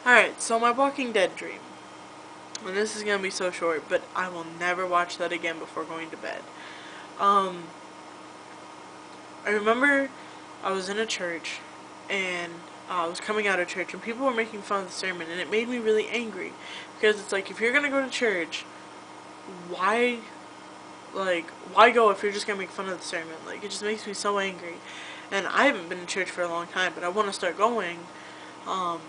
Alright, so my Walking Dead dream. And this is gonna be so short, but I will never watch that again before going to bed. Um, I remember I was in a church, and I was coming out of church, and people were making fun of the sermon, and it made me really angry. Because it's like, if you're gonna go to church, why, why go if you're just gonna make fun of the sermon? Like, it just makes me so angry. And I haven't been to church for a long time, but I want to start going. Um,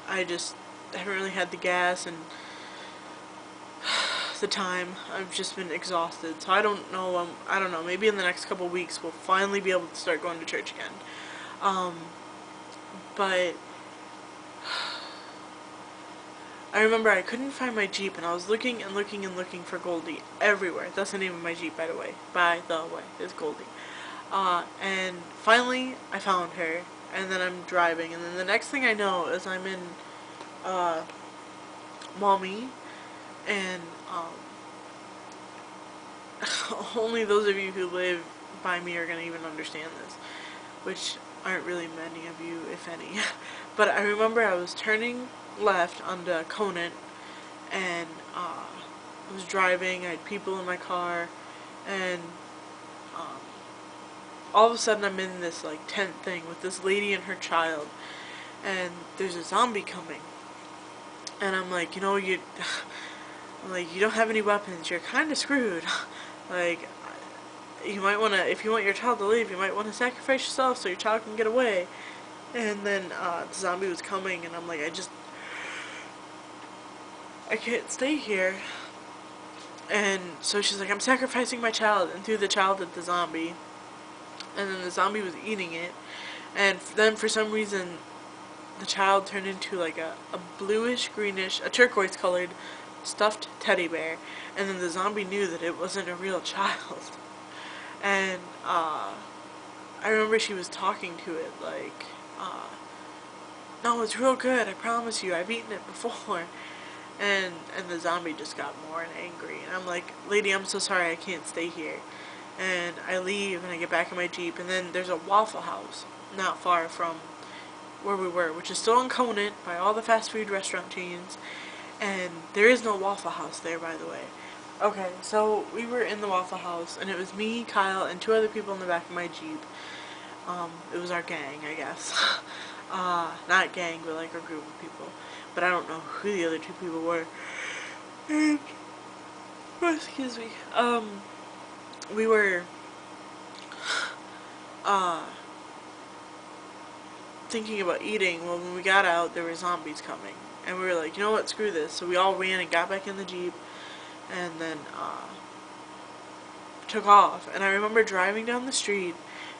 I just haven't really had the gas and the time. I've just been exhausted, so I don't know. I don't know. Maybe in the next couple weeks we'll finally be able to start going to church again. Um, but I remember I couldn't find my Jeep, and I was looking and looking and looking for Goldie everywhere. That's the name of my Jeep, by the way. Is Goldie. And finally I found her, and then I'm driving, and then the next thing I know is I'm in Maumee, and only those of you who live by me are gonna even understand this, which aren't really many of you, if any. But I remember I was turning left onto Conant, and I was driving. I had people in my car, and all of a sudden I'm in this like tent thing with this lady and her child, and there's a zombie coming, and I'm like, you don't have any weapons. You're kind of screwed. Like, you might want to, if you want your child to leave, you might want to sacrifice yourself so your child can get away. And then the zombie was coming, and I'm like, I can't stay here. And so she's like, I'm sacrificing my child, and threw the child at the zombie. And then the zombie was eating it. And then for some reason, the child turned into like a bluish, greenish, a turquoise colored stuffed teddy bear. And then the zombie knew that it wasn't a real child. And I remember she was talking to it like, no, it's real good, I promise you, I've eaten it before. And the zombie just got more and angry. And I'm like, lady, I'm so sorry, I can't stay here. And I leave, and I get back in my Jeep, and then there's a Waffle House not far from where we were, which is still in Conant by all the fast food restaurant chains. And there is no Waffle House there, by the way. Okay, so we were in the Waffle House, and it was me, Kyle, and two other people in the back of my Jeep. It was our gang, I guess. Not gang, but like a group of people. But I don't know who the other two people were. And, oh, excuse me. We were, thinking about eating. Well, when we got out, there were zombies coming. And we were like, you know what, screw this. So we all ran and got back in the Jeep, and then, took off. And I remember driving down the street,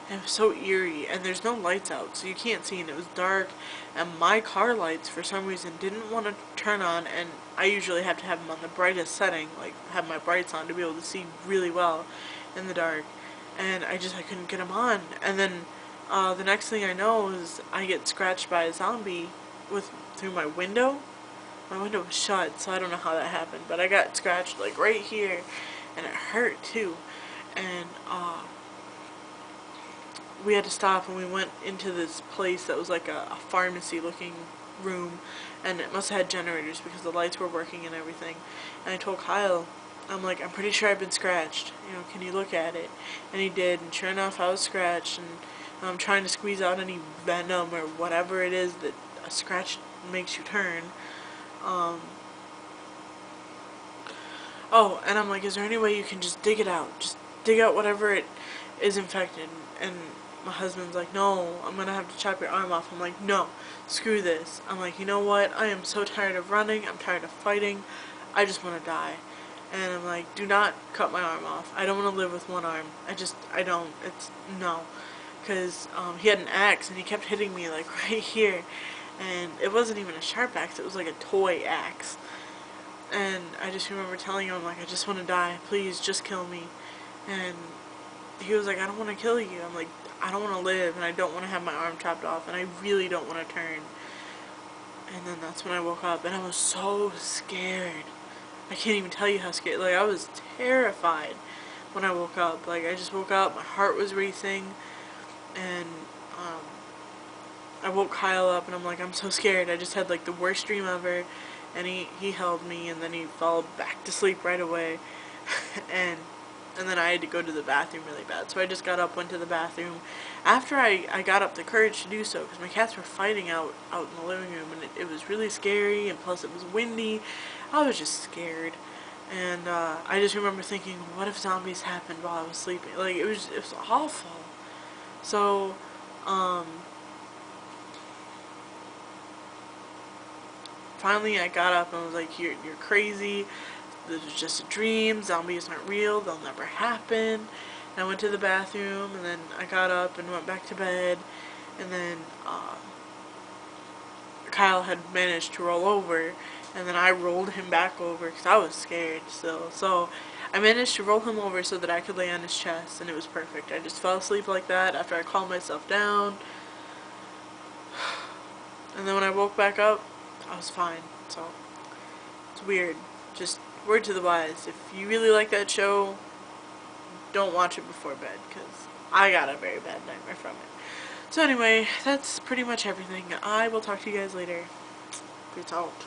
and it was so eerie, and there's no lights out, so you can't see, and it was dark, and my car lights, for some reason, didn't want to turn on, and I usually have to have them on the brightest setting, like, have my brights on to be able to see really well in the dark, and I couldn't get them on. And then, the next thing I know is I get scratched by a zombie through my window. My window was shut, so I don't know how that happened, but I got scratched, like, right here, and it hurt, too. And, we had to stop, and we went into this place that was like a pharmacy looking room, and it must have had generators because the lights were working and everything. And I told Kyle, I'm like, I'm pretty sure I've been scratched, can you look at it? And he did, and sure enough I was scratched, and I'm trying to squeeze out any venom or whatever it is that a scratch makes you turn. Oh, and I'm like, is there any way you can just dig it out? Just dig out whatever it is infected. And my husband's like, no, I'm gonna have to chop your arm off. I'm like, no, screw this. I'm like, you know what? I am so tired of running. I'm tired of fighting. I just want to die. And I'm like, do not cut my arm off. I don't want to live with one arm. I don't. It's, no. Because he had an axe, and he kept hitting me, like, right here. And it wasn't even a sharp axe. It was like a toy axe. And I just remember telling him, like, I just want to die. Please, just kill me. And he was like, I don't want to kill you. I'm like, I don't want to live, and I don't want to have my arm chopped off, and I really don't want to turn. And then that's when I woke up, and I was so scared. I can't even tell you how scared. Like, I was terrified when I woke up. Like, I just woke up, my heart was racing, and I woke Kyle up and I'm like, I'm so scared. I just had like the worst dream ever. And he held me and then he fell back to sleep right away. and and then I had to go to the bathroom really bad. So I just got up, went to the bathroom. After I got up the courage to do so, because my cats were fighting out in the living room, and it was really scary, and plus it was windy. I was just scared. And I just remember thinking, what if zombies happened while I was sleeping? Like, it was awful. So, finally I got up and was like, you're crazy. This was just a dream. Zombies aren't real. They'll never happen. And I went to the bathroom, and then I got up and went back to bed. And then Kyle had managed to roll over, and then I rolled him back over because I was scared still. So I managed to roll him over so that I could lay on his chest, and it was perfect. I just fell asleep like that after I calmed myself down. And then when I woke back up, I was fine. So it's weird. Just word to the wise. If you really like that show, don't watch it before bed, because I got a very bad nightmare from it. So anyway, that's pretty much everything. I will talk to you guys later. Peace out.